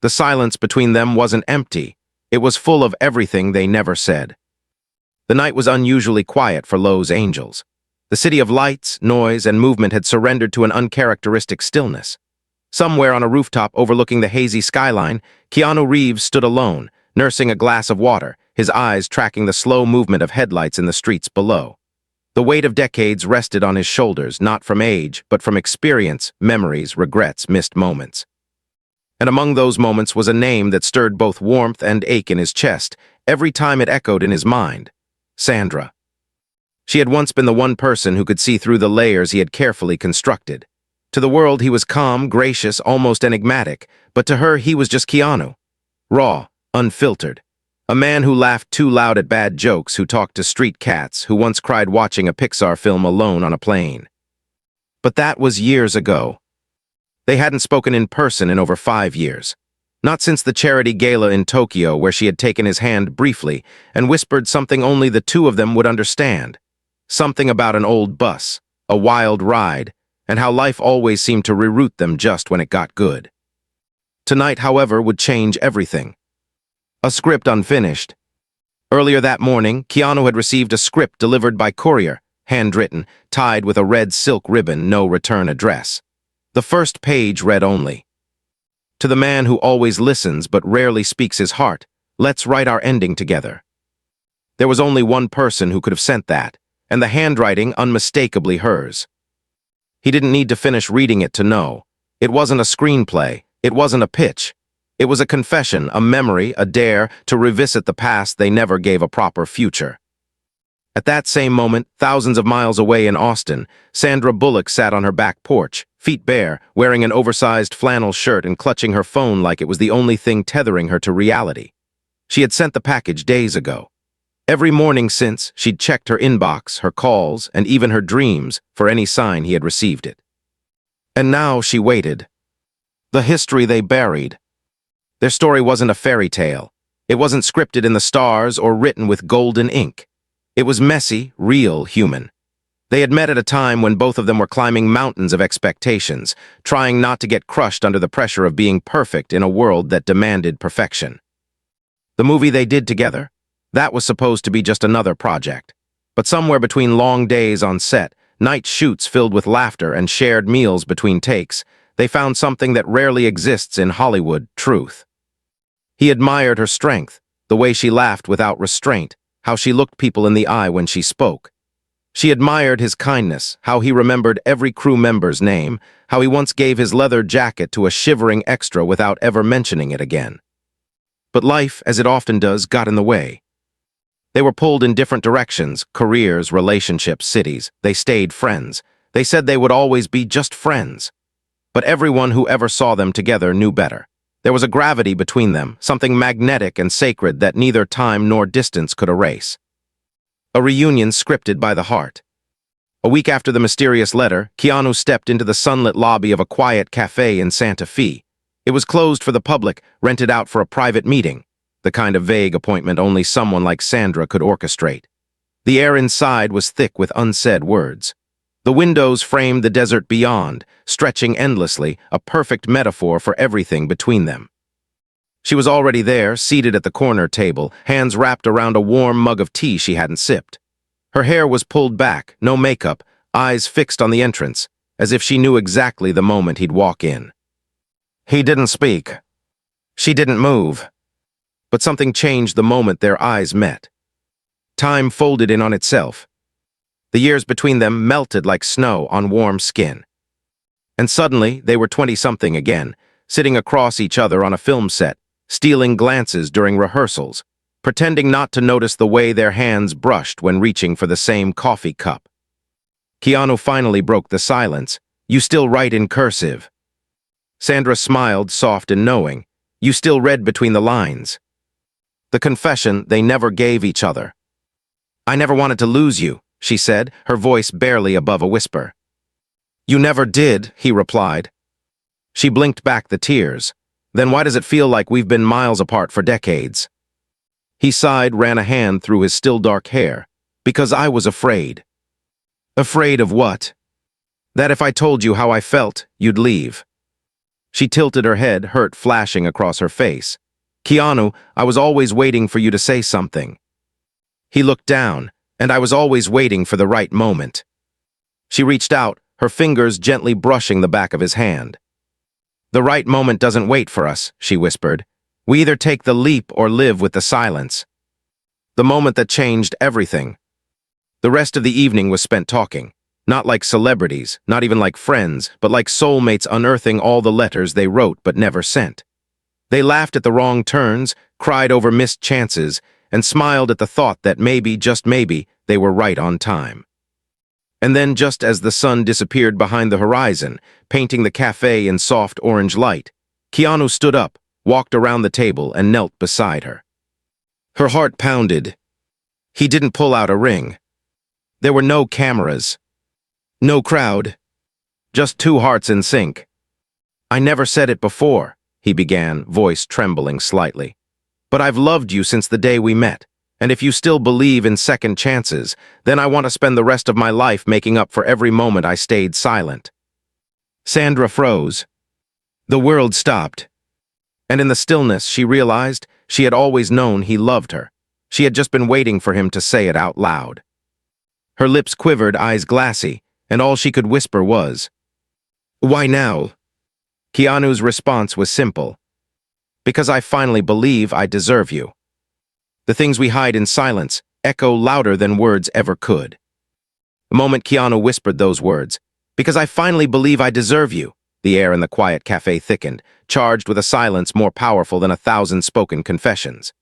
The silence between them wasn't empty. It was full of everything they never said. The night was unusually quiet for Los Angeles. The city of lights, noise, and movement had surrendered to an uncharacteristic stillness. Somewhere on a rooftop overlooking the hazy skyline, Keanu Reeves stood alone, nursing a glass of water, his eyes tracking the slow movement of headlights in the streets below. The weight of decades rested on his shoulders, not from age, but from experience, memories, regrets, missed moments. And among those moments was a name that stirred both warmth and ache in his chest, every time it echoed in his mind. Sandra. She had once been the one person who could see through the layers he had carefully constructed. To the world he was calm, gracious, almost enigmatic, but to her he was just Keanu. Raw, unfiltered. A man who laughed too loud at bad jokes, who talked to street cats, who once cried watching a Pixar film alone on a plane. But that was years ago. They hadn't spoken in person in over 5 years. Not since the charity gala in Tokyo, where she had taken his hand briefly and whispered something only the two of them would understand. Something about an old bus, a wild ride, and how life always seemed to reroute them just when it got good. Tonight, however, would change everything. A script unfinished. Earlier that morning, Keanu had received a script delivered by courier, handwritten, tied with a red silk ribbon, no return address. The first page read only, "To the man who always listens but rarely speaks his heart, let's write our ending together." There was only one person who could have sent that, and the handwriting unmistakably hers. He didn't need to finish reading it to know. It wasn't a screenplay, it wasn't a pitch. It was a confession, a memory, a dare to revisit the past they never gave a proper future. At that same moment, thousands of miles away in Austin, Sandra Bullock sat on her back porch, feet bare, wearing an oversized flannel shirt and clutching her phone like it was the only thing tethering her to reality. She had sent the package days ago. Every morning since, she'd checked her inbox, her calls, and even her dreams for any sign he had received it. And now she waited. The history they buried. Their story wasn't a fairy tale. It wasn't scripted in the stars or written with golden ink. It was messy, real, human. They had met at a time when both of them were climbing mountains of expectations, trying not to get crushed under the pressure of being perfect in a world that demanded perfection. The movie they did together, that was supposed to be just another project. But somewhere between long days on set, night shoots filled with laughter, and shared meals between takes, they found something that rarely exists in Hollywood: truth. He admired her strength, the way she laughed without restraint, how she looked people in the eye when she spoke. She admired his kindness, how he remembered every crew member's name, how he once gave his leather jacket to a shivering extra without ever mentioning it again. But life, as it often does, got in the way. They were pulled in different directions: careers, relationships, cities. They stayed friends. They said they would always be just friends. But everyone who ever saw them together knew better. There was a gravity between them, something magnetic and sacred that neither time nor distance could erase. A reunion scripted by the heart. A week after the mysterious letter, Keanu stepped into the sunlit lobby of a quiet cafe in Santa Fe. It was closed for the public, rented out for a private meeting, the kind of vague appointment only someone like Sandra could orchestrate. The air inside was thick with unsaid words. The windows framed the desert beyond, stretching endlessly, a perfect metaphor for everything between them. She was already there, seated at the corner table, hands wrapped around a warm mug of tea she hadn't sipped. Her hair was pulled back, no makeup, eyes fixed on the entrance, as if she knew exactly the moment he'd walk in. He didn't speak. She didn't move. But something changed the moment their eyes met. Time folded in on itself. The years between them melted like snow on warm skin. And suddenly, they were 20-something again, sitting across each other on a film set, stealing glances during rehearsals, pretending not to notice the way their hands brushed when reaching for the same coffee cup. Keanu finally broke the silence. "You still write in cursive." Sandra smiled, soft and knowing. "You still read between the lines." The confession they never gave each other. "I never wanted to lose you," she said, her voice barely above a whisper. "You never did," he replied. She blinked back the tears. "Then why does it feel like we've been miles apart for decades?" He sighed, ran a hand through his still dark hair. "Because I was afraid." "Afraid of what?" "That if I told you how I felt, you'd leave." She tilted her head, hurt flashing across her face. Keanu, I was always waiting for you to say something. He looked down, and I was always waiting for the right moment. She reached out, her fingers gently brushing the back of his hand. The right moment doesn't wait for us, she whispered. We either take the leap or live with the silence. The moment that changed everything. The rest of the evening was spent talking. Not like celebrities, not even like friends, but like soulmates unearthing all the letters they wrote but never sent. They laughed at the wrong turns, cried over missed chances, and smiled at the thought that maybe, just maybe, they were right on time. And then, just as the sun disappeared behind the horizon, painting the cafe in soft orange light, Keanu stood up, walked around the table, and knelt beside her. Her heart pounded. He didn't pull out a ring. There were no cameras. No crowd. Just two hearts in sync. I never said it before, he began, voice trembling slightly. But I've loved you since the day we met, and if you still believe in second chances, then I want to spend the rest of my life making up for every moment I stayed silent. Sandra froze. The world stopped. And in the stillness, she realized she had always known he loved her. She had just been waiting for him to say it out loud. Her lips quivered, eyes glassy, and all she could whisper was, "Why now?" Keanu's response was simple. Because I finally believe I deserve you. The things we hide in silence echo louder than words ever could. The moment Keanu whispered those words, because I finally believe I deserve you, the air in the quiet cafe thickened, charged with a silence more powerful than 1,000 spoken confessions.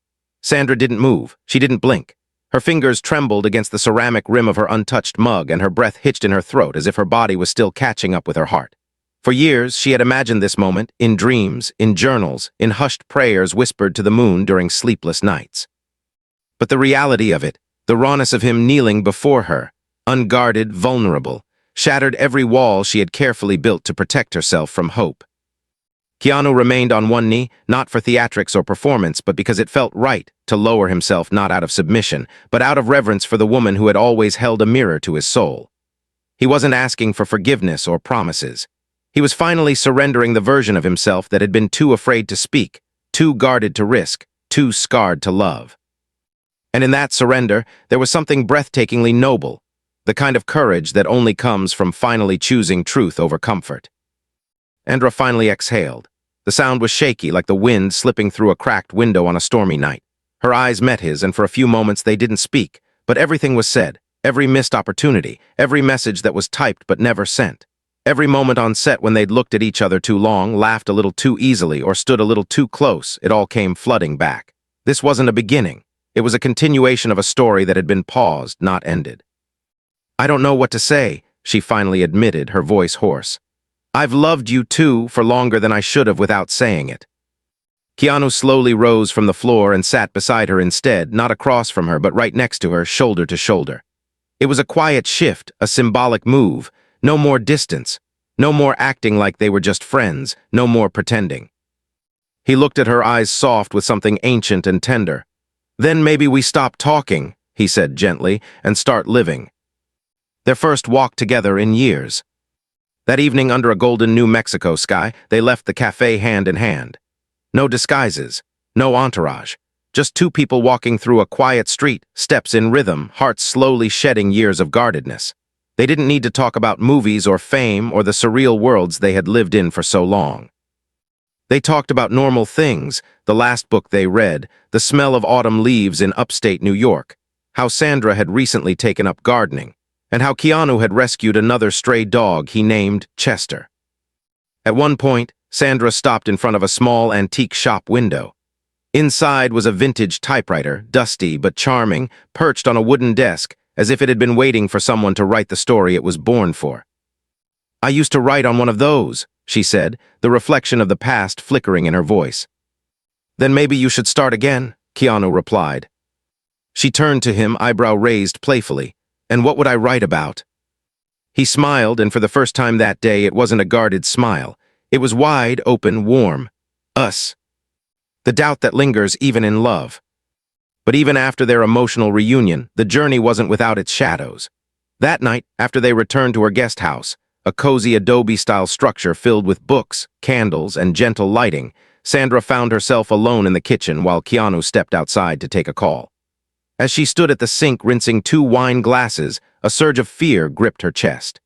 Sandra didn't move. She didn't blink. Her fingers trembled against the ceramic rim of her untouched mug, and her breath hitched in her throat as if her body was still catching up with her heart. For years, she had imagined this moment in dreams, in journals, in hushed prayers whispered to the moon during sleepless nights. But the reality of it, the rawness of him kneeling before her, unguarded, vulnerable, shattered every wall she had carefully built to protect herself from hope. Keanu remained on one knee, not for theatrics or performance, but because it felt right to lower himself not out of submission, but out of reverence for the woman who had always held a mirror to his soul. He wasn't asking for forgiveness or promises. He was finally surrendering the version of himself that had been too afraid to speak, too guarded to risk, too scarred to love. And in that surrender, there was something breathtakingly noble, the kind of courage that only comes from finally choosing truth over comfort. Sandra finally exhaled. The sound was shaky, like the wind slipping through a cracked window on a stormy night. Her eyes met his, and for a few moments they didn't speak, but everything was said, every missed opportunity, every message that was typed but never sent. Every moment on set when they'd looked at each other too long, laughed a little too easily, or stood a little too close, it all came flooding back. This wasn't a beginning. It was a continuation of a story that had been paused, not ended. I don't know what to say, she finally admitted, her voice hoarse. I've loved you too for longer than I should have without saying it. Keanu slowly rose from the floor and sat beside her instead, not across from her, but right next to her, shoulder to shoulder. It was a quiet shift, a symbolic move. No more distance. No more acting like they were just friends. No more pretending. He looked at her, eyes soft with something ancient and tender. Then maybe we stop talking, he said gently, and start living. Their first walk together in years. That evening under a golden New Mexico sky, they left the cafe hand in hand. No disguises, no entourage. Just two people walking through a quiet street, steps in rhythm, hearts slowly shedding years of guardedness. They didn't need to talk about movies or fame or the surreal worlds they had lived in for so long. They talked about normal things, the last book they read, the smell of autumn leaves in upstate New York, how Sandra had recently taken up gardening, and how Keanu had rescued another stray dog he named Chester. At one point, Sandra stopped in front of a small antique shop window. Inside was a vintage typewriter, dusty but charming, perched on a wooden desk, as if it had been waiting for someone to write the story it was born for. I used to write on one of those, she said, the reflection of the past flickering in her voice. Then maybe you should start again, Keanu replied. She turned to him, eyebrow raised playfully. And what would I write about? He smiled, and for the first time that day, it wasn't a guarded smile. It was wide, open, warm. Us. The doubt that lingers even in love. But even after their emotional reunion, the journey wasn't without its shadows. That night, after they returned to her guest house, a cozy adobe-style structure filled with books, candles, and gentle lighting, Sandra found herself alone in the kitchen while Keanu stepped outside to take a call. As she stood at the sink rinsing 2 wine glasses, a surge of fear gripped her chest.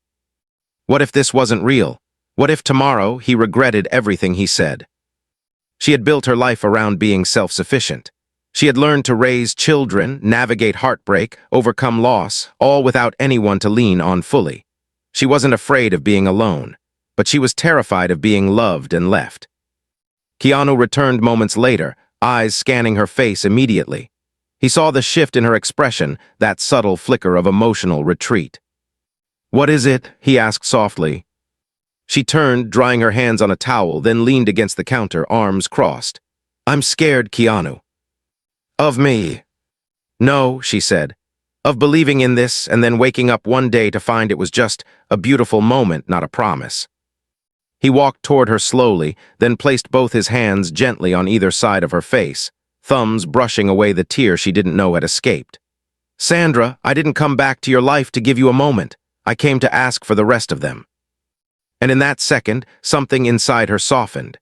What if this wasn't real? What if tomorrow he regretted everything he said? She had built her life around being self-sufficient. She had learned to raise children, navigate heartbreak, overcome loss, all without anyone to lean on fully. She wasn't afraid of being alone, but she was terrified of being loved and left. Keanu returned moments later, eyes scanning her face immediately. He saw the shift in her expression, that subtle flicker of emotional retreat. "What is it?" he asked softly. She turned, drying her hands on a towel, then leaned against the counter, arms crossed. "I'm scared, Keanu." "Of me?" "No," she said. "Of believing in this and then waking up one day to find it was just a beautiful moment, not a promise." He walked toward her slowly, then placed both his hands gently on either side of her face, thumbs brushing away the tear she didn't know had escaped. "Sandra, I didn't come back to your life to give you a moment. I came to ask for the rest of them." And in that second, something inside her softened.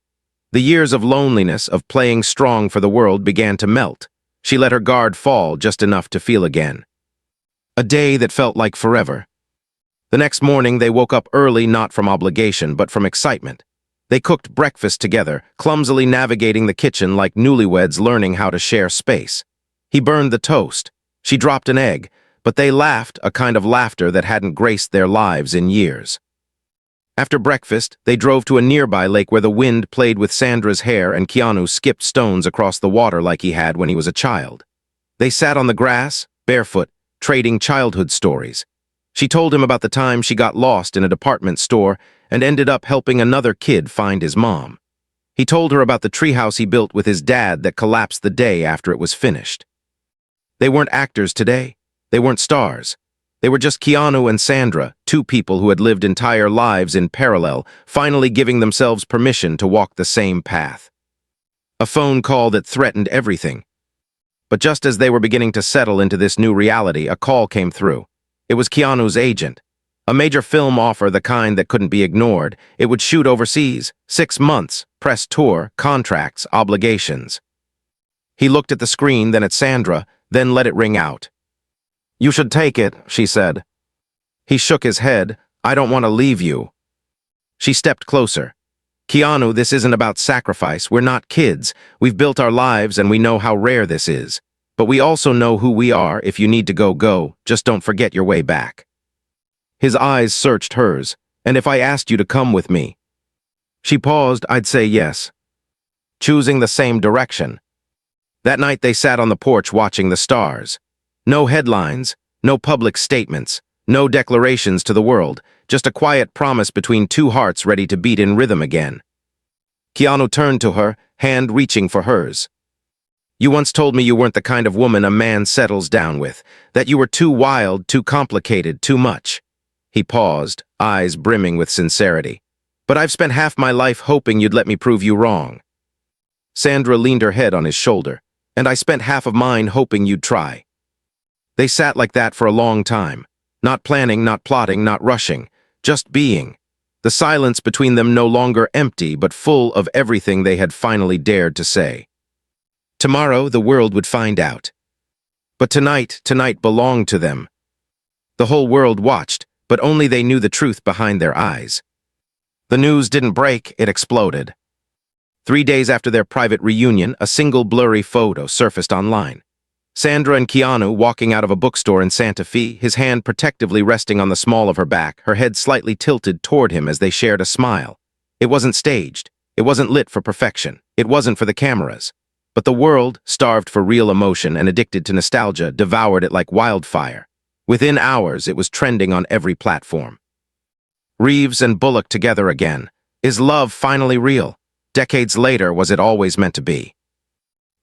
The years of loneliness, of playing strong for the world, began to melt. She let her guard fall just enough to feel again. A day that felt like forever. The next morning, they woke up early, not from obligation, but from excitement. They cooked breakfast together, clumsily navigating the kitchen like newlyweds learning how to share space. He burned the toast. She dropped an egg, but they laughed, a kind of laughter that hadn't graced their lives in years. After breakfast, they drove to a nearby lake where the wind played with Sandra's hair and Keanu skipped stones across the water like he had when he was a child. They sat on the grass, barefoot, trading childhood stories. She told him about the time she got lost in a department store and ended up helping another kid find his mom. He told her about the treehouse he built with his dad that collapsed the day after it was finished. They weren't actors today. They weren't stars. They were just Keanu and Sandra, 2 people who had lived entire lives in parallel, finally giving themselves permission to walk the same path. A phone call that threatened everything. But just as they were beginning to settle into this new reality, a call came through. It was Keanu's agent. A major film offer, the kind that couldn't be ignored. It would shoot overseas, 6 months, press tour, contracts, obligations. He looked at the screen, then at Sandra, then let it ring out. "You should take it," she said. He shook his head. "I don't want to leave you." She stepped closer. "Keanu, this isn't about sacrifice. We're not kids. We've built our lives and we know how rare this is. But we also know who we are. If you need to go, go. Just don't forget your way back." His eyes searched hers. "And if I asked you to come with me?" She paused. "I'd say yes." Choosing the same direction. That night they sat on the porch watching the stars. No headlines, no public statements, no declarations to the world, just a quiet promise between 2 hearts ready to beat in rhythm again. Keanu turned to her, hand reaching for hers. "You once told me you weren't the kind of woman a man settles down with, that you were too wild, too complicated, too much." He paused, eyes brimming with sincerity. "But I've spent half my life hoping you'd let me prove you wrong." Sandra leaned her head on his shoulder. "And I spent half of mine hoping you'd try." They sat like that for a long time, not planning, not plotting, not rushing, just being. The silence between them no longer empty, but full of everything they had finally dared to say. Tomorrow, the world would find out. But tonight belonged to them. The whole world watched, but only they knew the truth behind their eyes. The news didn't break, it exploded. 3 days after their private reunion, a single blurry photo surfaced online. Sandra and Keanu walking out of a bookstore in Santa Fe, his hand protectively resting on the small of her back, her head slightly tilted toward him as they shared a smile. It wasn't staged. It wasn't lit for perfection. It wasn't for the cameras. But the world, starved for real emotion and addicted to nostalgia, devoured it like wildfire. Within hours, it was trending on every platform. Reeves and Bullock together again. Is love finally real? Decades later, was it always meant to be?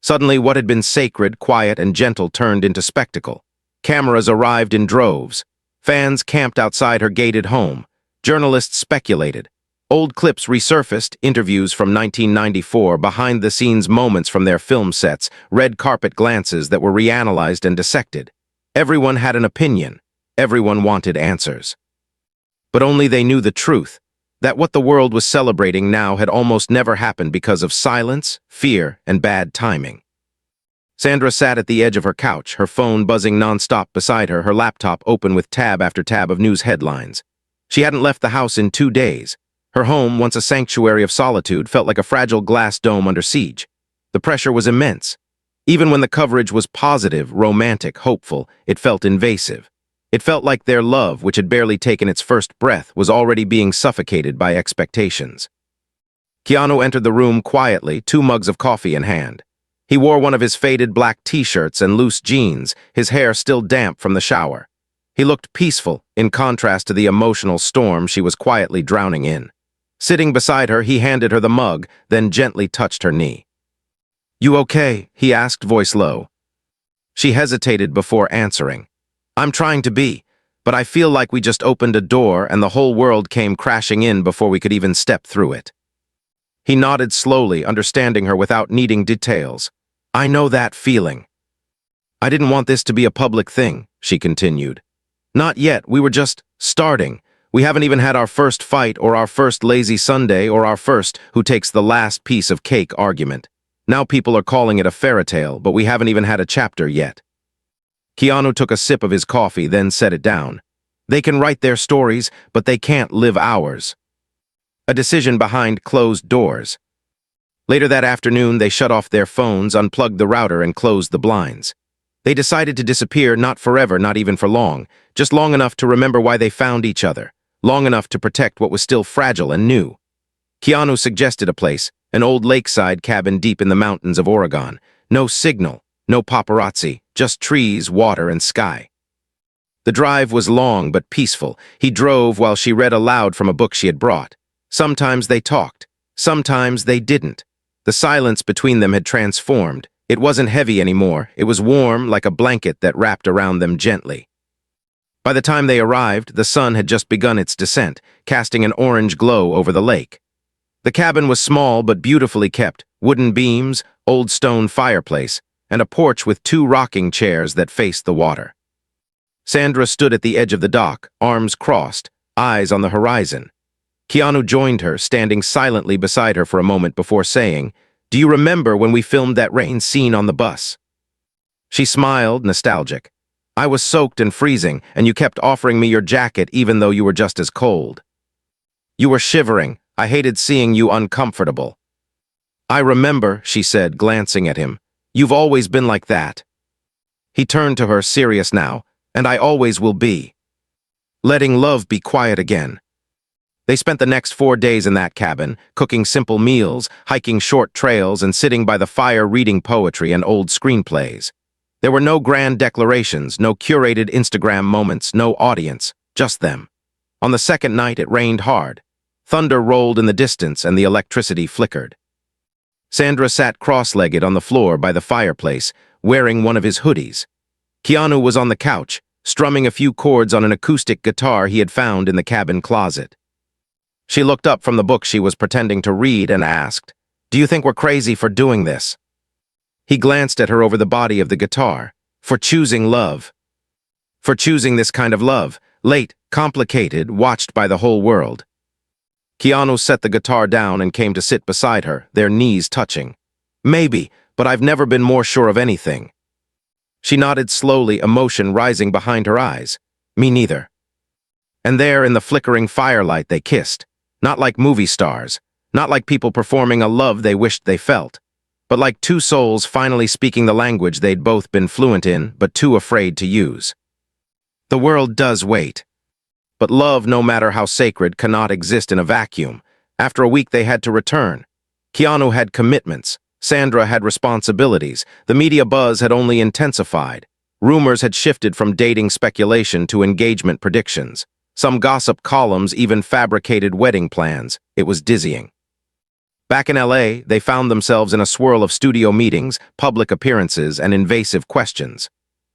Suddenly, what had been sacred, quiet, and gentle turned into spectacle. Cameras arrived in droves. Fans camped outside her gated home. Journalists speculated. Old clips resurfaced, interviews from 1994, behind-the-scenes moments from their film sets, red carpet glances that were reanalyzed and dissected. Everyone had an opinion. Everyone wanted answers. But only they knew the truth, that what the world was celebrating now had almost never happened because of silence, fear, and bad timing. Sandra sat at the edge of her couch, her phone buzzing nonstop beside her, her laptop open with tab after tab of news headlines. She hadn't left the house in 2 days. Her home, once a sanctuary of solitude, felt like a fragile glass dome under siege. The pressure was immense. Even when the coverage was positive, romantic, hopeful, it felt invasive. It felt like their love, which had barely taken its first breath, was already being suffocated by expectations. Keanu entered the room quietly, 2 mugs of coffee in hand. He wore one of his faded black t-shirts and loose jeans, his hair still damp from the shower. He looked peaceful, in contrast to the emotional storm she was quietly drowning in. Sitting beside her, he handed her the mug, then gently touched her knee. "You okay?" he asked, voice low. She hesitated before answering. "I'm trying to be, but I feel like we just opened a door and the whole world came crashing in before we could even step through it." He nodded slowly, understanding her without needing details. "I know that feeling." "I didn't want this to be a public thing," she continued. "Not yet, we were just starting. We haven't even had our first fight or our first lazy Sunday or our first who takes the last piece of cake argument. Now people are calling it a fairy tale, but we haven't even had a chapter yet." Keanu took a sip of his coffee, then set it down. "They can write their stories, but they can't live ours." A decision behind closed doors. Later that afternoon, they shut off their phones, unplugged the router, and closed the blinds. They decided to disappear, not forever, not even for long, just long enough to remember why they found each other, long enough to protect what was still fragile and new. Keanu suggested a place, an old lakeside cabin deep in the mountains of Oregon. No signal, no paparazzi, just trees, water, and sky. The drive was long but peaceful. He drove while she read aloud from a book she had brought. Sometimes they talked, sometimes they didn't. The silence between them had transformed. It wasn't heavy anymore. It was warm, like a blanket that wrapped around them gently. By the time they arrived, the sun had just begun its descent, casting an orange glow over the lake. The cabin was small but beautifully kept, wooden beams, old stone fireplace, and a porch with 2 rocking chairs that faced the water. Sandra stood at the edge of the dock, arms crossed, eyes on the horizon. Keanu joined her, standing silently beside her for a moment before saying, "Do you remember when we filmed that rain scene on the bus?" She smiled, nostalgic. "I was soaked and freezing, and you kept offering me your jacket even though you were just as cold. You were shivering. I hated seeing you uncomfortable." "I remember," she said, glancing at him. "You've always been like that." He turned to her, serious now, "And I always will be." Letting love be quiet again. They spent the next 4 days in that cabin, cooking simple meals, hiking short trails, and sitting by the fire reading poetry and old screenplays. There were no grand declarations, no curated Instagram moments, no audience, just them. On the second night, it rained hard. Thunder rolled in the distance and the electricity flickered. Sandra sat cross-legged on the floor by the fireplace, wearing one of his hoodies. Keanu was on the couch, strumming a few chords on an acoustic guitar he had found in the cabin closet. She looked up from the book she was pretending to read and asked, "Do you think we're crazy for doing this?" He glanced at her over the body of the guitar. "For choosing love. For choosing this kind of love, late, complicated, watched by the whole world." Keanu set the guitar down and came to sit beside her, their knees touching. "Maybe, but I've never been more sure of anything." She nodded slowly, emotion rising behind her eyes. "Me neither." And there in the flickering firelight they kissed. Not like movie stars, not like people performing a love they wished they felt, but like 2 souls finally speaking the language they'd both been fluent in but too afraid to use. The world does wait. But love, no matter how sacred, cannot exist in a vacuum. After a week they had to return. Keanu had commitments. Sandra had responsibilities. The media buzz had only intensified. Rumors had shifted from dating speculation to engagement predictions. Some gossip columns even fabricated wedding plans. It was dizzying. Back in LA, they found themselves in a swirl of studio meetings, public appearances, and invasive questions.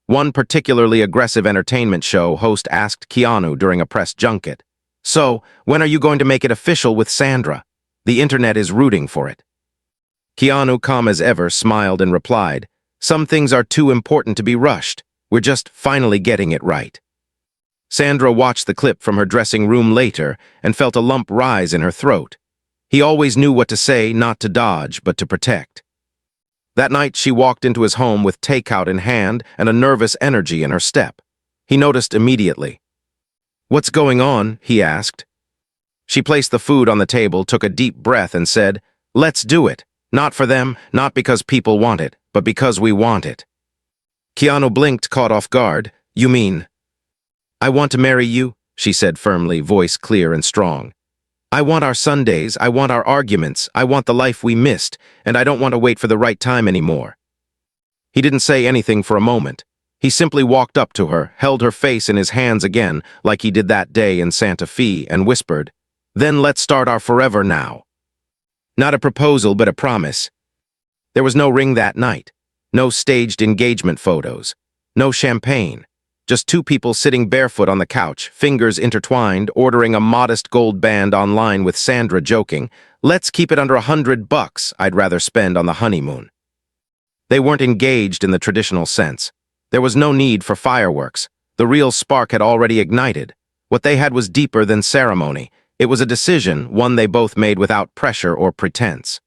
One particularly aggressive entertainment show host asked Keanu during a press junket, "So, when are you going to make it official with Sandra? The internet is rooting for it." Keanu, calm as ever, smiled and replied, "Some things are too important to be rushed. We're just finally getting it right." Sandra watched the clip from her dressing room later and felt a lump rise in her throat. He always knew what to say, not to dodge, but to protect. That night, she walked into his home with takeout in hand and a nervous energy in her step. He noticed immediately. "What's going on?" he asked. She placed the food on the table, took a deep breath, and said, "Let's do it. Not for them, not because people want it, but because we want it." Keanu blinked, caught off guard. "You mean?" "I want to marry you," she said firmly, voice clear and strong. "I want our Sundays, I want our arguments, I want the life we missed, and I don't want to wait for the right time anymore." He didn't say anything for a moment. He simply walked up to her, held her face in his hands again, like he did that day in Santa Fe, and whispered, "Then let's start our forever now." Not a proposal, but a promise. There was no ring that night, no staged engagement photos, no champagne. Just two people sitting barefoot on the couch, fingers intertwined, ordering a modest gold band online with Sandra joking, "Let's keep it under $100. I'd rather spend on the honeymoon." They weren't engaged in the traditional sense. There was no need for fireworks. The real spark had already ignited. What they had was deeper than ceremony. It was a decision, one they both made without pressure or pretense.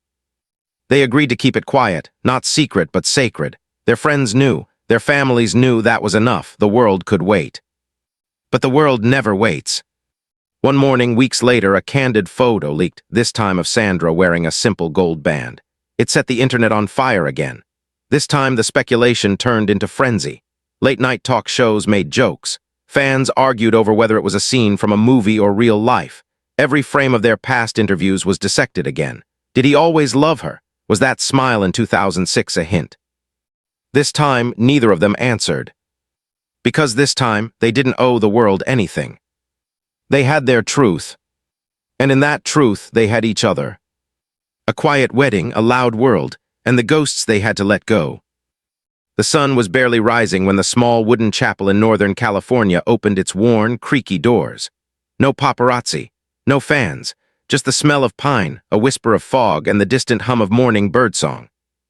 They agreed to keep it quiet, not secret but sacred. Their friends knew. Their families knew that was enough. The world could wait. But the world never waits. One morning, weeks later, a candid photo leaked, this time of Sandra wearing a simple gold band. It set the internet on fire again. This time, the speculation turned into frenzy. Late-night talk shows made jokes. Fans argued over whether it was a scene from a movie or real life. Every frame of their past interviews was dissected again. Did he always love her? Was that smile in 2006 a hint? This time, neither of them answered. Because this time, they didn't owe the world anything. They had their truth. And in that truth, they had each other. A quiet wedding, a loud world, and the ghosts they had to let go. The sun was barely rising when the small wooden chapel in Northern California opened its worn, creaky doors. No paparazzi, no fans, just the smell of pine, a whisper of fog, and the distant hum of morning birdsong.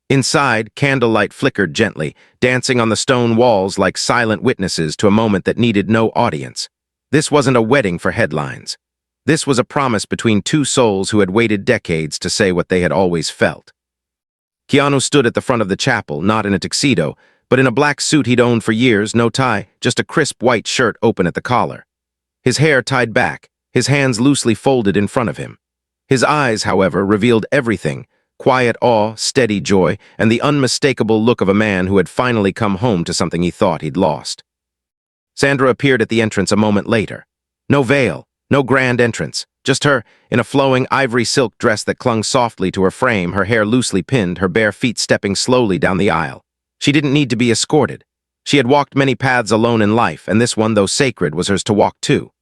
Inside, candlelight flickered gently, dancing on the stone walls like silent witnesses to a moment that needed no audience. This wasn't a wedding for headlines. This was a promise between two souls who had waited decades to say what they had always felt. Keanu stood at the front of the chapel, not in a tuxedo, but in a black suit he'd owned for years, no tie, just a crisp white shirt open at the collar. His hair tied back, his hands loosely folded in front of him. His eyes, however, revealed everything: quiet awe, steady joy, and the unmistakable look of a man who had finally come home to something he thought he'd lost. Sandra appeared at the entrance a moment later. No veil, no grand entrance, just her, in a flowing ivory silk dress that clung softly to her frame, her hair loosely pinned, her bare feet stepping slowly down the aisle. She didn't need to be escorted. She had walked many paths alone in life, and this one, though sacred, was hers to walk too.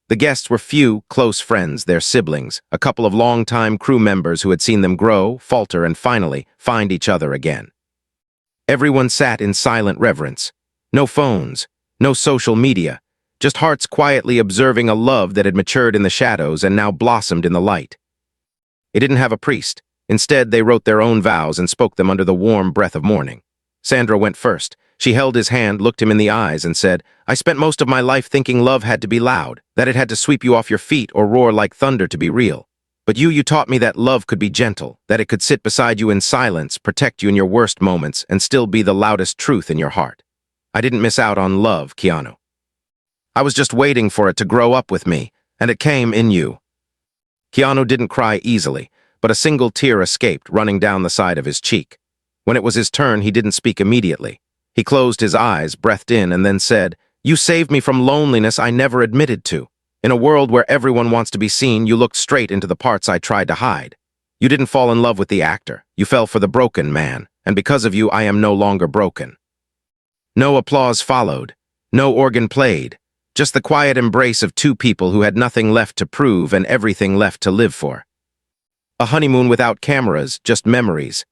The guests were few, close friends, their siblings, a couple of long-time crew members who had seen them grow, falter, and finally find each other again. Everyone sat in silent reverence. No phones, no social media, just hearts quietly observing a love that had matured in the shadows and now blossomed in the light. It didn't have a priest. Instead, they wrote their own vows and spoke them under the warm breath of morning. Sandra went first. She held his hand, looked him in the eyes, and said, "I spent most of my life thinking love had to be loud, that it had to sweep you off your feet or roar like thunder to be real. But you taught me that love could be gentle, that it could sit beside you in silence, protect you in your worst moments, and still be the loudest truth in your heart. I didn't miss out on love, Keanu. I was just waiting for it to grow up with me, and it came in you." Keanu didn't cry easily, but a single tear escaped, running down the side of his cheek. When it was his turn, he didn't speak immediately. He closed his eyes, breathed in, and then said, "You saved me from loneliness I never admitted to. In a world where everyone wants to be seen, you looked straight into the parts I tried to hide. You didn't fall in love with the actor. You fell for the broken man, and because of you, I am no longer broken." No applause followed. No organ played. Just the quiet embrace of two people who had nothing left to prove and everything left to live for. A honeymoon without cameras, just memories.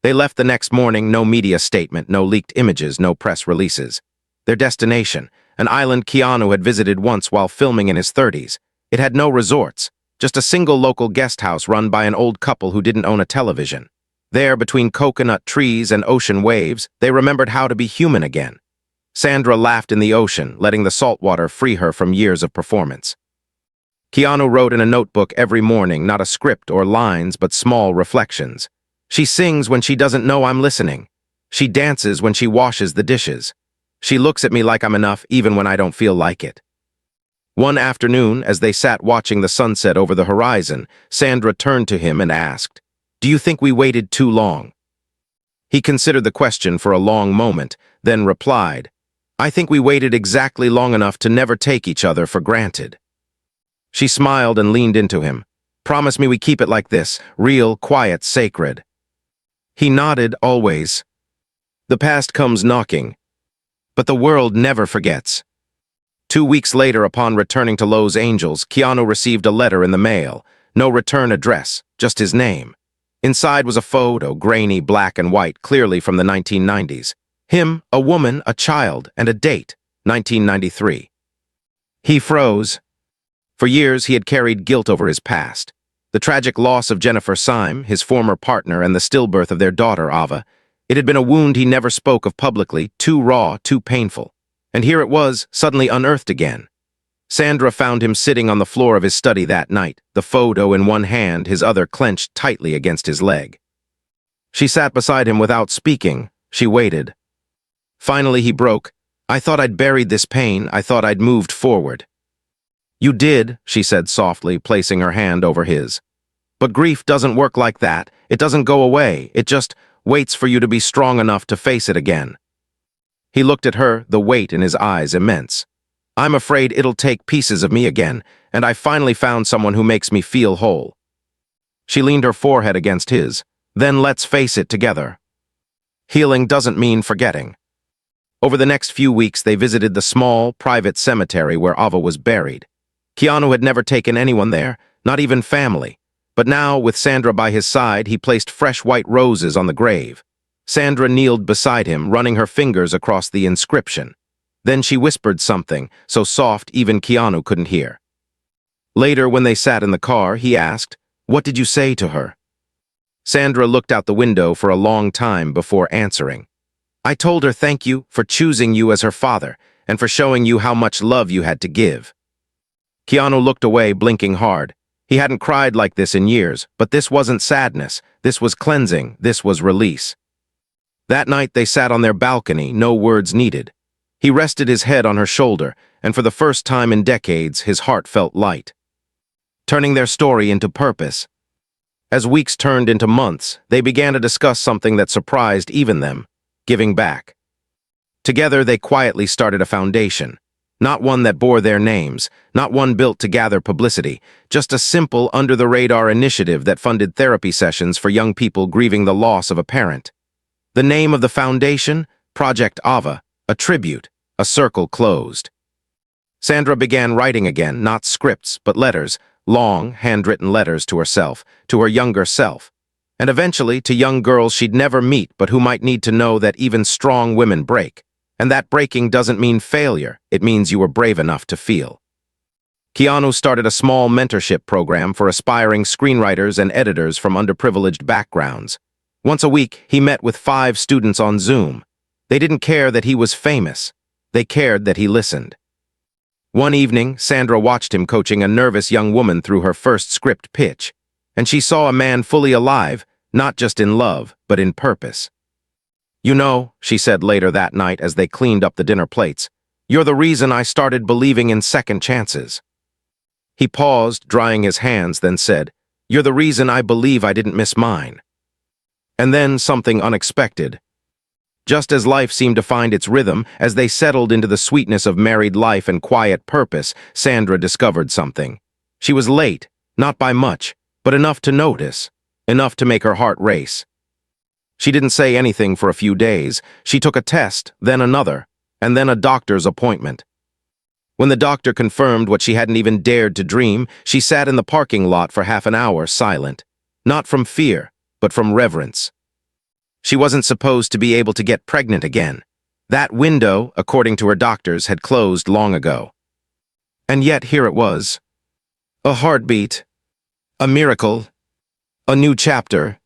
They left the next morning, no media statement, no leaked images, no press releases. Their destination, an island Keanu had visited once while filming in his 30s. It had no resorts, just a single local guest house run by an old couple who didn't own a television. There, between coconut trees and ocean waves, they remembered how to be human again. Sandra laughed in the ocean, letting the salt water free her from years of performance. Keanu wrote in a notebook every morning, not a script or lines, but small reflections. She sings when she doesn't know I'm listening. She dances when she washes the dishes. She looks at me like I'm enough even when I don't feel like it. One afternoon, as they sat watching the sunset over the horizon, Sandra turned to him and asked, "Do you think we waited too long?" He considered the question for a long moment, then replied, "I think we waited exactly long enough to never take each other for granted." She smiled and leaned into him. "Promise me we keep it like this, real, quiet, sacred." He nodded, always. The past comes knocking, but the world never forgets. 2 weeks later, upon returning to Los Angeles, Keanu received a letter in the mail. No return address, just his name. Inside was a photo, grainy, black and white, clearly from the 1990s. Him, a woman, a child, and a date, 1993. He froze. For years, he had carried guilt over his past. The tragic loss of Jennifer Syme, his former partner, and the stillbirth of their daughter, Ava. It had been a wound he never spoke of publicly, too raw, too painful. And here it was, suddenly unearthed again. Sandra found him sitting on the floor of his study that night, the photo in one hand, his other clenched tightly against his leg. She sat beside him without speaking. She waited. Finally, he broke. "I thought I'd buried this pain. I thought I'd moved forward." "You did," she said softly, placing her hand over his. "But grief doesn't work like that. It doesn't go away. It just waits for you to be strong enough to face it again." He looked at her, the weight in his eyes immense. "I'm afraid it'll take pieces of me again, and I finally found someone who makes me feel whole." She leaned her forehead against his. "Then let's face it together. Healing doesn't mean forgetting." Over the next few weeks, they visited the small, private cemetery where Ava was buried. Keanu had never taken anyone there, not even family. But now, with Sandra by his side, he placed fresh white roses on the grave. Sandra kneeled beside him, running her fingers across the inscription. Then she whispered something, so soft even Keanu couldn't hear. Later, when they sat in the car, he asked, "What did you say to her?" Sandra looked out the window for a long time before answering. "I told her thank you for choosing you as her father and for showing you how much love you had to give." Keanu looked away, blinking hard. He hadn't cried like this in years, but this wasn't sadness. This was cleansing. This was release. That night they sat on their balcony, no words needed. He rested his head on her shoulder, and for the first time in decades, his heart felt light. Turning their story into purpose. As weeks turned into months, they began to discuss something that surprised even them: giving back. Together they quietly started a foundation. Not one that bore their names, not one built to gather publicity, just a simple, under-the-radar initiative that funded therapy sessions for young people grieving the loss of a parent. The name of the foundation? Project Ava, a tribute, a circle closed. Sandra began writing again, not scripts, but letters, long, handwritten letters to herself, to her younger self, and eventually to young girls she'd never meet but who might need to know that even strong women break. And that breaking doesn't mean failure, it means you were brave enough to feel. Keanu started a small mentorship program for aspiring screenwriters and editors from underprivileged backgrounds. Once a week, he met with 5 students on Zoom. They didn't care that he was famous. They cared that he listened. One evening, Sandra watched him coaching a nervous young woman through her first script pitch, and she saw a man fully alive, not just in love, but in purpose. "You know," she said later that night as they cleaned up the dinner plates, "you're the reason I started believing in second chances." He paused, drying his hands, then said, "You're the reason I believe I didn't miss mine." And then something unexpected. Just as life seemed to find its rhythm, as they settled into the sweetness of married life and quiet purpose, Sandra discovered something. She was late, not by much, but enough to notice, enough to make her heart race. She didn't say anything for a few days. She took a test, then another, and then a doctor's appointment. When the doctor confirmed what she hadn't even dared to dream, she sat in the parking lot for half an hour, silent. Not from fear, but from reverence. She wasn't supposed to be able to get pregnant again. That window, according to her doctors, had closed long ago. And yet here it was. A heartbeat. A miracle. A new chapter.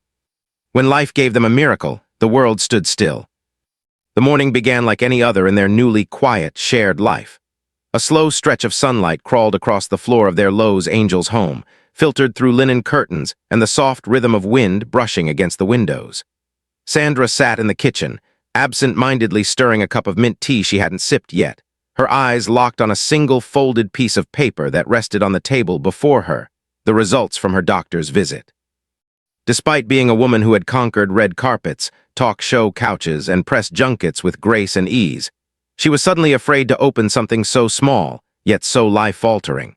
When life gave them a miracle, the world stood still. The morning began like any other in their newly quiet, shared life. A slow stretch of sunlight crawled across the floor of their Lowe's Angels home, filtered through linen curtains and the soft rhythm of wind brushing against the windows. Sandra sat in the kitchen, absent-mindedly stirring a cup of mint tea she hadn't sipped yet, her eyes locked on a single folded piece of paper that rested on the table before her, the results from her doctor's visit. Despite being a woman who had conquered red carpets, talk show couches, and press junkets with grace and ease, she was suddenly afraid to open something so small, yet so life-altering.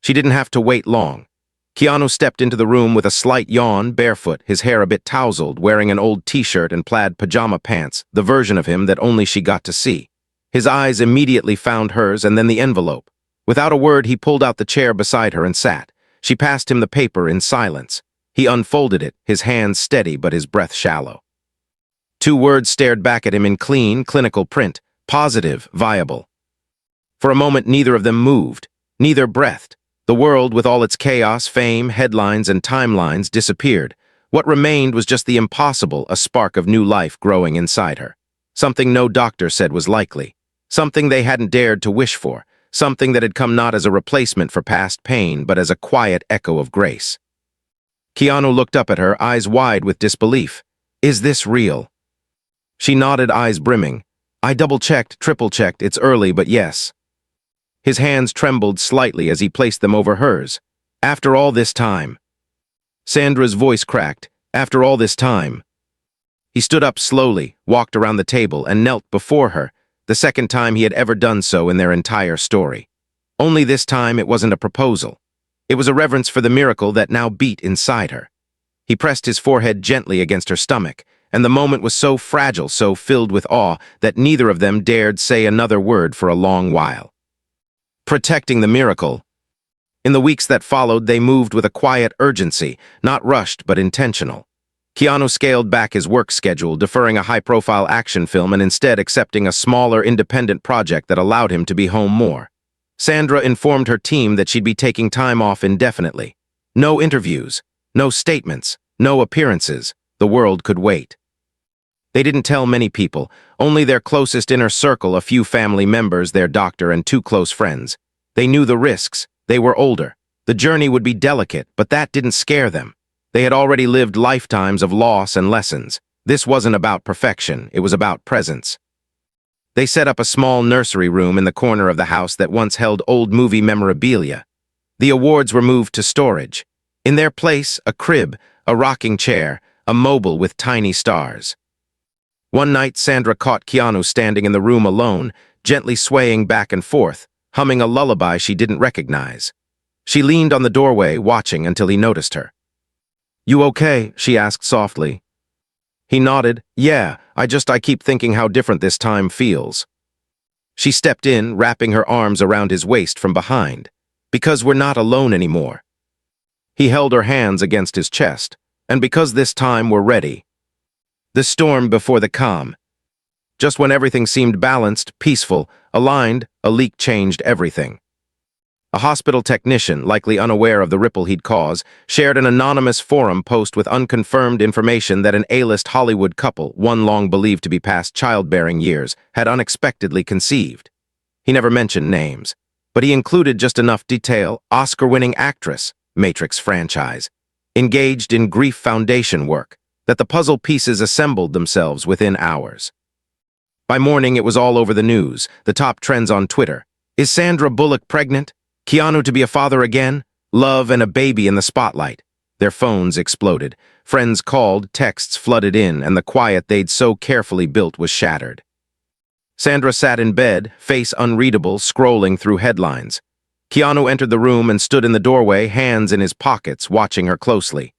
She didn't have to wait long. Keanu stepped into the room with a slight yawn, barefoot, his hair a bit tousled, wearing an old t-shirt and plaid pajama pants, the version of him that only she got to see. His eyes immediately found hers and then the envelope. Without a word, he pulled out the chair beside her and sat. She passed him the paper in silence. He unfolded it, his hands steady but his breath shallow. 2 words stared back at him in clean, clinical print: positive, viable. For a moment, neither of them moved. Neither breathed. The world, with all its chaos, fame, headlines, and timelines, disappeared. What remained was just the impossible, a spark of new life growing inside her. Something no doctor said was likely. Something they hadn't dared to wish for. Something that had come not as a replacement for past pain, but as a quiet echo of grace. Keanu looked up at her, eyes wide with disbelief. "Is this real?" She nodded, eyes brimming. "I double-checked, triple-checked, it's early, but yes." His hands trembled slightly as he placed them over hers. "After all this time." Sandra's voice cracked. "After all this time." He stood up slowly, walked around the table, and knelt before her, the second time he had ever done so in their entire story. Only this time it wasn't a proposal. It was a reverence for the miracle that now beat inside her. He pressed his forehead gently against her stomach, and the moment was so fragile, so filled with awe, that neither of them dared say another word for a long while. Protecting the miracle. In the weeks that followed, they moved with a quiet urgency, not rushed but intentional. Keanu scaled back his work schedule, deferring a high-profile action film and instead accepting a smaller, independent project that allowed him to be home more. Sandra informed her team that she'd be taking time off indefinitely. No interviews, no statements, no appearances. The world could wait. They didn't tell many people, only their closest inner circle, a few family members, their doctor, and 2 close friends. They knew the risks. They were older. The journey would be delicate, but that didn't scare them. They had already lived lifetimes of loss and lessons. This wasn't about perfection, it was about presence. They set up a small nursery room in the corner of the house that once held old movie memorabilia. The awards were moved to storage. In their place, a crib, a rocking chair, a mobile with tiny stars. One night, Sandra caught Keanu standing in the room alone, gently swaying back and forth, humming a lullaby she didn't recognize. She leaned on the doorway, watching until he noticed her. "You okay?" she asked softly. He nodded. "Yeah, I keep thinking how different this time feels." She stepped in, wrapping her arms around his waist from behind. "Because we're not alone anymore." He held her hands against his chest. "And because this time we're ready." The storm before the calm. Just when everything seemed balanced, peaceful, aligned, a leak changed everything. A hospital technician, likely unaware of the ripple he'd cause, shared an anonymous forum post with unconfirmed information that an A-list Hollywood couple, one long believed to be past childbearing years, had unexpectedly conceived. He never mentioned names, but he included just enough detail: Oscar-winning actress, Matrix franchise, engaged in grief foundation work, that the puzzle pieces assembled themselves within hours. By morning, it was all over the news, the top trends on Twitter. Is Sandra Bullock pregnant? Keanu to be a father again? Love and a baby in the spotlight. Their phones exploded. Friends called, texts flooded in, and the quiet they'd so carefully built was shattered. Sandra sat in bed, face unreadable, scrolling through headlines. Keanu entered the room and stood in the doorway, hands in his pockets, watching her closely.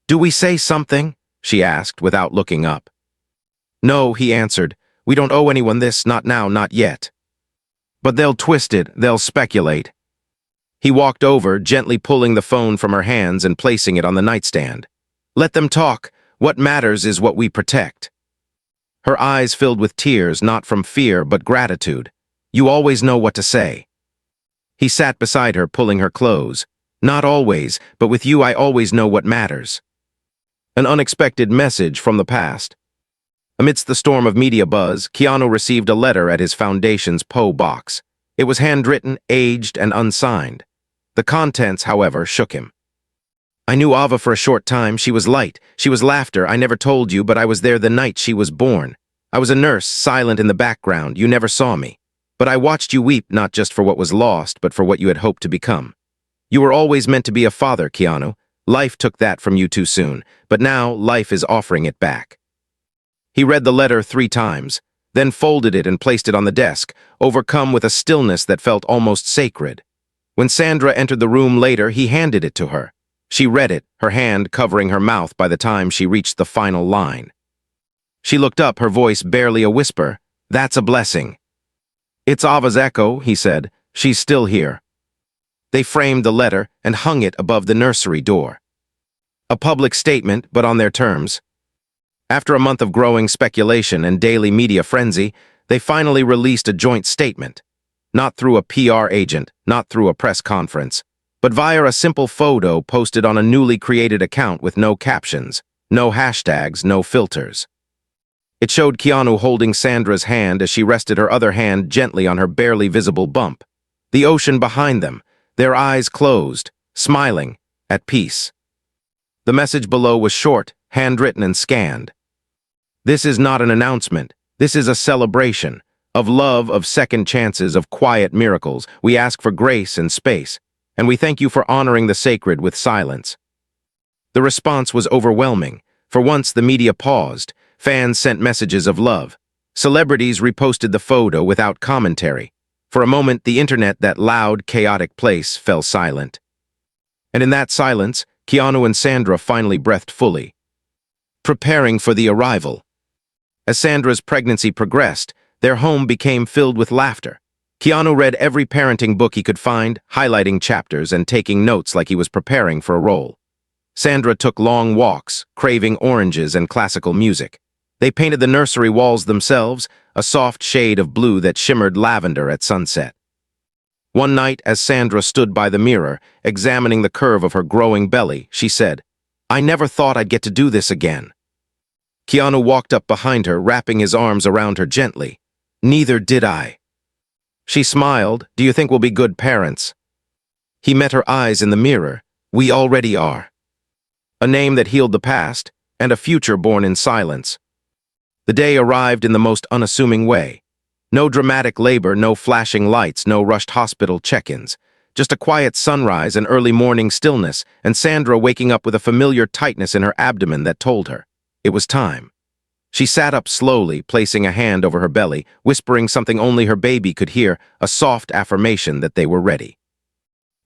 "Do we say something?" she asked, without looking up. "No," he answered. "We don't owe anyone this, not now, not yet." "But they'll twist it, they'll speculate." He walked over, gently pulling the phone from her hands and placing it on the nightstand. "Let them talk. What matters is what we protect." Her eyes filled with tears, not from fear, but gratitude. "You always know what to say." He sat beside her, pulling her close. "Not always, but with you I always know what matters." An unexpected message from the past. Amidst the storm of media buzz, Keanu received a letter at his foundation's P.O. box. It was handwritten, aged, and unsigned. The contents, however, shook him. I knew Ava for a short time. She was light. She was laughter. I never told you, but I was there the night she was born. I was a nurse, silent in the background. You never saw me. But I watched you weep not just for what was lost, but for what you had hoped to become. You were always meant to be a father, Keanu. Life took that from you too soon, but now life is offering it back. He read the letter 3 times, then folded it and placed it on the desk, overcome with a stillness that felt almost sacred. When Sandra entered the room later, he handed it to her. She read it, her hand covering her mouth by the time she reached the final line. She looked up, her voice barely a whisper. That's a blessing. It's Ava's echo, he said. She's still here. They framed the letter and hung it above the nursery door. A public statement, but on their terms. After a month of growing speculation and daily media frenzy, they finally released a joint statement. Not through a PR agent, not through a press conference, but via a simple photo posted on a newly created account with no captions, no hashtags, no filters. It showed Keanu holding Sandra's hand as she rested her other hand gently on her barely visible bump. The ocean behind them, their eyes closed, smiling, at peace. The message below was short, handwritten and scanned. This is not an announcement. This is a celebration. Of love, of second chances, of quiet miracles. We ask for grace and space, and we thank you for honoring the sacred with silence. The response was overwhelming. For once, the media paused. Fans sent messages of love. Celebrities reposted the photo without commentary. For a moment, the internet, that loud, chaotic place, fell silent. And in that silence, Keanu and Sandra finally breathed fully, preparing for the arrival. As Sandra's pregnancy progressed, their home became filled with laughter. Keanu read every parenting book he could find, highlighting chapters and taking notes like he was preparing for a role. Sandra took long walks, craving oranges and classical music. They painted the nursery walls themselves, a soft shade of blue that shimmered lavender at sunset. One night, as Sandra stood by the mirror, examining the curve of her growing belly, she said, I never thought I'd get to do this again. Keanu walked up behind her, wrapping his arms around her gently. Neither did I. She smiled. Do you think we'll be good parents? He met her eyes in the mirror. We already are. A name that healed the past, and a future born in silence. The day arrived in the most unassuming way. No dramatic labor, no flashing lights, no rushed hospital check-ins. Just a quiet sunrise and early morning stillness, and Sandra waking up with a familiar tightness in her abdomen that told her it was time. She sat up slowly, placing a hand over her belly, whispering something only her baby could hear, a soft affirmation that they were ready.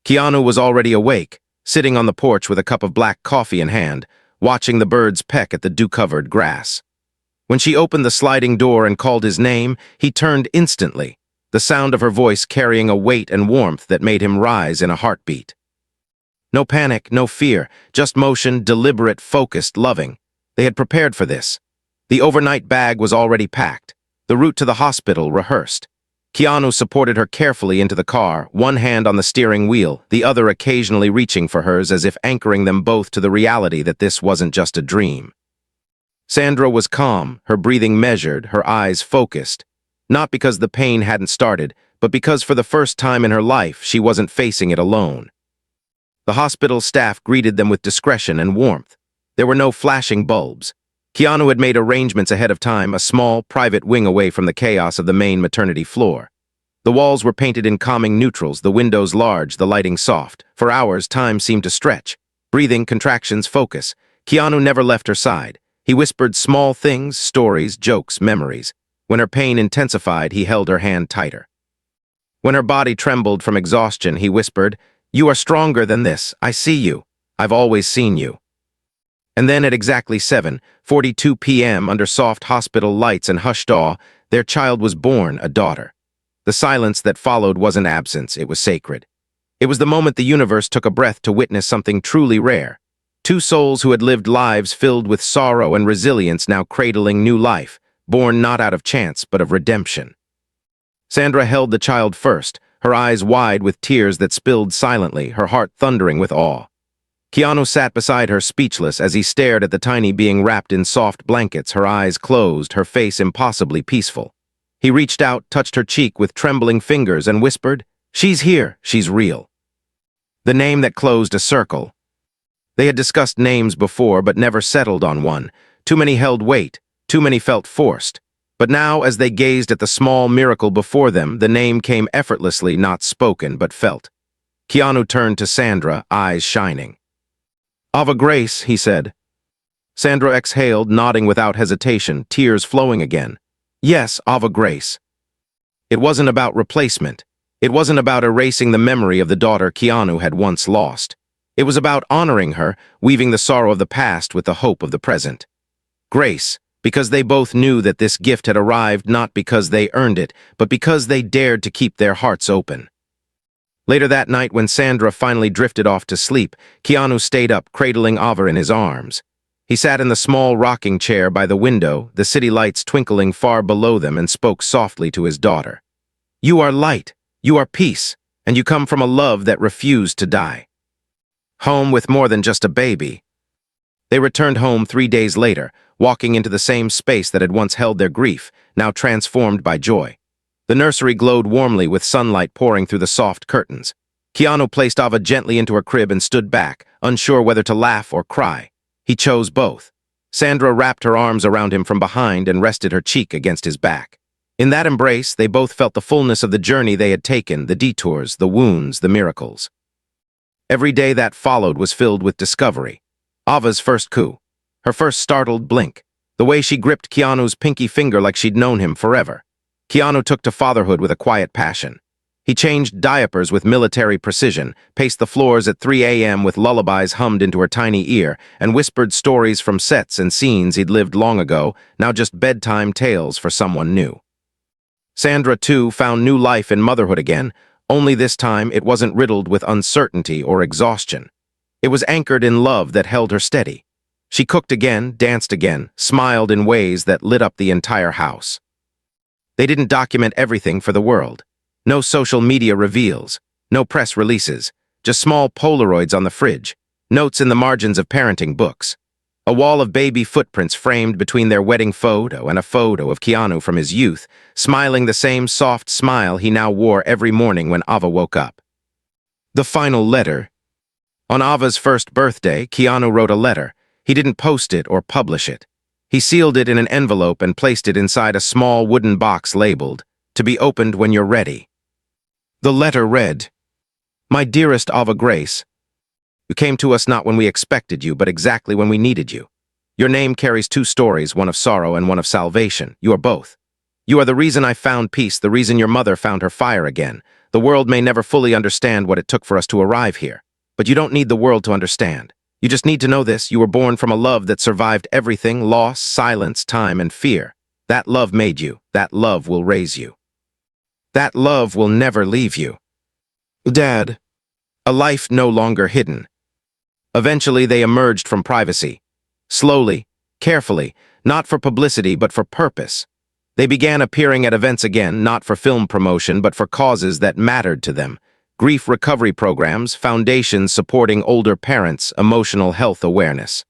Keanu was already awake, sitting on the porch with a cup of black coffee in hand, watching the birds peck at the dew-covered grass. When she opened the sliding door and called his name, he turned instantly, the sound of her voice carrying a weight and warmth that made him rise in a heartbeat. No panic, no fear, just motion, deliberate, focused, loving. They had prepared for this. The overnight bag was already packed, the route to the hospital rehearsed. Keanu supported her carefully into the car, one hand on the steering wheel, the other occasionally reaching for hers as if anchoring them both to the reality that this wasn't just a dream. Sandra was calm, her breathing measured, her eyes focused, not because the pain hadn't started, but because for the first time in her life she wasn't facing it alone. The hospital staff greeted them with discretion and warmth. There were no flashing bulbs. Keanu had made arrangements ahead of time, a small, private wing away from the chaos of the main maternity floor. The walls were painted in calming neutrals, the windows large, the lighting soft. For hours, time seemed to stretch. Breathing, contractions, focus. Keanu never left her side. He whispered small things, stories, jokes, memories. When her pain intensified, he held her hand tighter. When her body trembled from exhaustion, he whispered, You are stronger than this. I see you. I've always seen you. And then at exactly 7:42 p.m., under soft hospital lights and hushed awe, their child was born, a daughter. The silence that followed wasn't absence, it was sacred. It was the moment the universe took a breath to witness something truly rare. Two souls who had lived lives filled with sorrow and resilience now cradling new life, born not out of chance but of redemption. Sandra held the child first, her eyes wide with tears that spilled silently, her heart thundering with awe. Keanu sat beside her speechless as he stared at the tiny being wrapped in soft blankets, her eyes closed, her face impossibly peaceful. He reached out, touched her cheek with trembling fingers, and whispered, "She's here, she's real." The name that closed a circle. They had discussed names before, but never settled on one. Too many held weight, too many felt forced. But now, as they gazed at the small miracle before them, the name came effortlessly, not spoken, but felt. Keanu turned to Sandra, eyes shining. "Ava Grace," he said. Sandra exhaled, nodding without hesitation, tears flowing again. "Yes, Ava Grace." It wasn't about replacement. It wasn't about erasing the memory of the daughter Keanu had once lost. It was about honoring her, weaving the sorrow of the past with the hope of the present. Grace, because they both knew that this gift had arrived not because they earned it, but because they dared to keep their hearts open. Later that night, when Sandra finally drifted off to sleep, Keanu stayed up, cradling Ava in his arms. He sat in the small rocking chair by the window, the city lights twinkling far below them, and spoke softly to his daughter. "You are light, you are peace, and you come from a love that refused to die." Home with more than just a baby. They returned home 3 days later, walking into the same space that had once held their grief, now transformed by joy. The nursery glowed warmly with sunlight pouring through the soft curtains. Keanu placed Ava gently into her crib and stood back, unsure whether to laugh or cry. He chose both. Sandra wrapped her arms around him from behind and rested her cheek against his back. In that embrace, they both felt the fullness of the journey they had taken, the detours, the wounds, the miracles. Every day that followed was filled with discovery. Ava's first coup, her first startled blink, the way she gripped Keanu's pinky finger like she'd known him forever. Keanu took to fatherhood with a quiet passion. He changed diapers with military precision, paced the floors at 3 a.m. with lullabies hummed into her tiny ear, and whispered stories from sets and scenes he'd lived long ago, now just bedtime tales for someone new. Sandra, too, found new life in motherhood again, only this time it wasn't riddled with uncertainty or exhaustion. It was anchored in love that held her steady. She cooked again, danced again, smiled in ways that lit up the entire house. They didn't document everything for the world. No social media reveals, no press releases, just small Polaroids on the fridge, notes in the margins of parenting books. A wall of baby footprints framed between their wedding photo and a photo of Keanu from his youth, smiling the same soft smile he now wore every morning when Ava woke up. The final letter. On Ava's first birthday, Keanu wrote a letter. He didn't post it or publish it. He sealed it in an envelope and placed it inside a small wooden box labeled, "To be opened when you're ready." The letter read, "My dearest Ava Grace, you came to us not when we expected you, but exactly when we needed you. Your name carries two stories, one of sorrow and one of salvation. You are both. You are the reason I found peace, the reason your mother found her fire again. The world may never fully understand what it took for us to arrive here, but you don't need the world to understand. You just need to know this: you were born from a love that survived everything, loss, silence, time, and fear. That love made you. That love will raise you. That love will never leave you. Dad." A life no longer hidden. Eventually, they emerged from privacy. Slowly, carefully, not for publicity, but for purpose. They began appearing at events again, not for film promotion, but for causes that mattered to them. Grief recovery programs, foundations supporting older parents, emotional health awareness.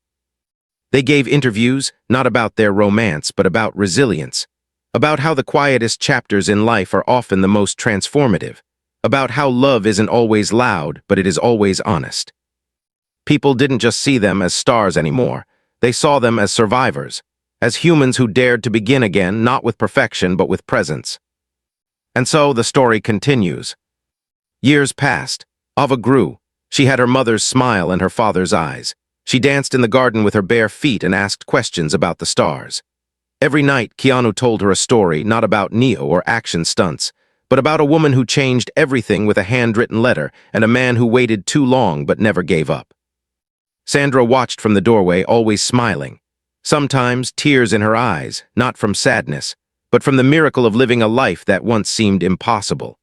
They gave interviews, not about their romance, but about resilience. About how the quietest chapters in life are often the most transformative. About how love isn't always loud, but it is always honest. People didn't just see them as stars anymore. They saw them as survivors, as humans who dared to begin again, not with perfection, but with presence. And so the story continues. Years passed. Ava grew. She had her mother's smile and her father's eyes. She danced in the garden with her bare feet and asked questions about the stars. Every night, Keanu told her a story, not about Neo or action stunts, but about a woman who changed everything with a handwritten letter and a man who waited too long but never gave up. Sandra watched from the doorway, always smiling. Sometimes tears in her eyes, not from sadness, but from the miracle of living a life that once seemed impossible.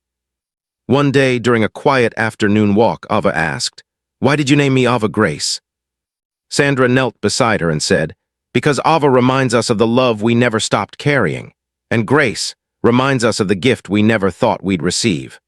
One day, during a quiet afternoon walk, Ava asked, "Why did you name me Ava Grace?" Sandra knelt beside her and said, "Because Ava reminds us of the love we never stopped carrying, and Grace reminds us of the gift we never thought we'd receive."